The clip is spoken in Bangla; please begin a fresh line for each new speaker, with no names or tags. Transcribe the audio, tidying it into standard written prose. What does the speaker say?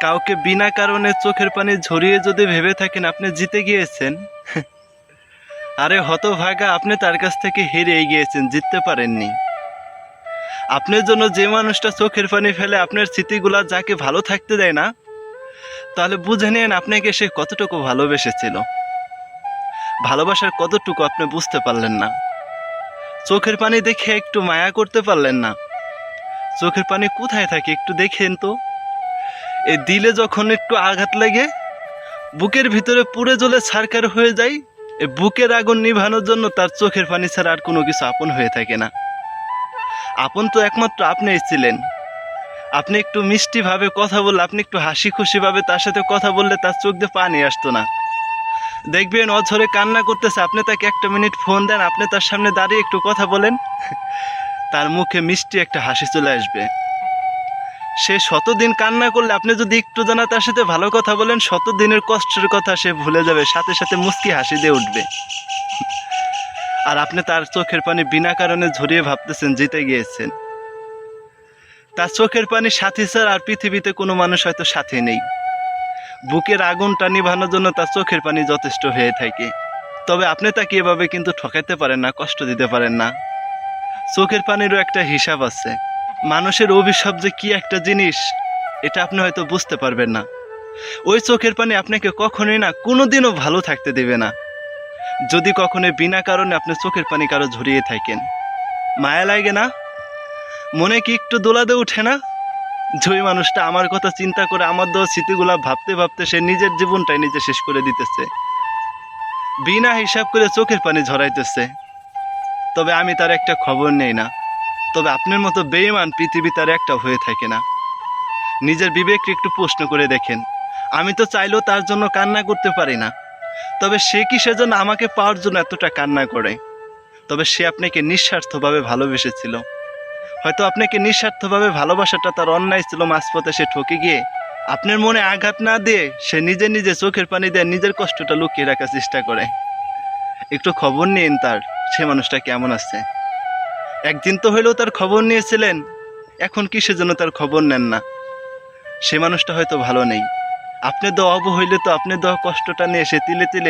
কাউকে বিনা কারণে চোখের পানি ঝরিয়ে যদি ভেবে থাকেন আপনি জিতে গিয়েছেন, আরে হতভাগা, আপনি তার কাছ থেকে হেরে গিয়েছেন, জিততে পারেননি। আপনার জন্য যে মানুষটা চোখের পানি ফেলে আপনার স্মৃতিগুলা যাকে ভালো থাকতে দেয় না, তাহলে বুঝে নিন আপনাকে সে কতটুকু ভালোবেসেছিল। ভালোবাসার কতটুকু আপনি বুঝতে পারলেন না। চোখের পানি দেখে একটু মায়া করতে পারলেন না। চোখের পানি কোথায় থাকে একটু দেখেন তো। এই দিলে যখন একটু আঘাত লাগে, বুকের ভিতরে পুড়ে জ্বলে ছারখার হয়ে যায়, এই বুকের আগুন নিভানোর জন্য তার চোখের পানি ছাড়া আর কোনো কিছু আপন হয়ে থাকে না। আপন তো একমাত্র আপনিই ছিলেন। আপনি একটু মিষ্টিভাবে কথা বললে, আপনি একটু হাসি খুশিভাবে তার সাথে কথা বললে তার চোখ দিয়ে পানি আসতো না। দেখবেন অঝরে কান্না করতেছে, আপনি তাকে একটা মিনিট ফোন দেন, আপনি তার সামনে দাঁড়িয়ে একটু কথা বলেন, তার মুখে মিষ্টি একটা হাসি চলে আসবে। সে শতদিন কান্না করলে আপনি যদি একটু জানা তার সাথে ভালো কথা বলেন, শতদিনের কষ্টের কথা সে ভুলে যাবে, সাথে সাথে মুচকি হাসি দিয়ে উঠবে। আর আপনি তার চোখের পানি বিনা কারণে ঝরিয়ে ভাবতেছেন জিতে গিয়েছেন। তার চোখের পানি সাথী ছাড়া আর পৃথিবীতে কোনো মানুষ হয়তো সাথী নেই। বুকের আগুনটা নিভানোর জন্য তার চোখের পানি যথেষ্ট হয়ে থাকে। তবে আপনি তাকে এভাবে কিন্তু ঠকাইতে পারেন না, কষ্ট দিতে পারেন না। চোখের পানিরও একটা হিসাব আছে। মানুষের অভিশাপ যে কি একটা জিনিস, এটা আপনি হয়তো বুঝতে পারবেন না। ওই চোখের পানি আপনাকে কখনোই না, কোনোদিনও ভালো থাকতে দেবে না। যদি কখনো বিনা কারণে আপনি চোখের পানি কারো ঝরিয়ে থাকেন, মায়া লাগে না? মনে কি একটু দোলাদে উঠে না? যে ওই মানুষটা আমার কথা চিন্তা করে, আমার দেওয়া স্মৃতিগুলা ভাবতে ভাবতে সে নিজের জীবনটাই নিজে শেষ করে দিতেছে, বিনা হিসাব করে চোখের পানি ঝরাইতেছে। তবে আমি তার একটা খবর নেই না। তবে আপনার মতো বেঈমান পৃথিবী তার একটা হয়ে থাকে না। নিজের বিবেককে একটু প্রশ্ন করে দেখেন। আমি তো চাইলেও তার জন্য কান্না করতে পারি না, তবে সে কি সেজন্য আমাকে পাওয়ার জন্য এতটা কান্না করে? তবে সে আপনাকে নিঃস্বার্থভাবে ভালোবেসেছিল। হয়তো আপনাকে নিঃস্বার্থভাবে ভালোবাসাটা তার অন্যায় ছিল, মাঝপথে সে ঠকে গিয়ে আপনার মনে আঘাত না দিয়ে সে নিজে নিজে চোখের পানি দিয়ে নিজের কষ্টটা লুকিয়ে রাখার চেষ্টা করে। একটু খবর নিন তার, সে মানুষটা কেমন আছে। একদিন তো হইলেও তার খবর নিয়েছিলেন, এখন কি সেজন্য তার খবর নেন না? সে মানুষটা হয়তো ভালো নেই। আপনি দেওয়া অবহেলে তো আপনি দেওয়া কষ্টটা নিয়ে সে তিলে তিলে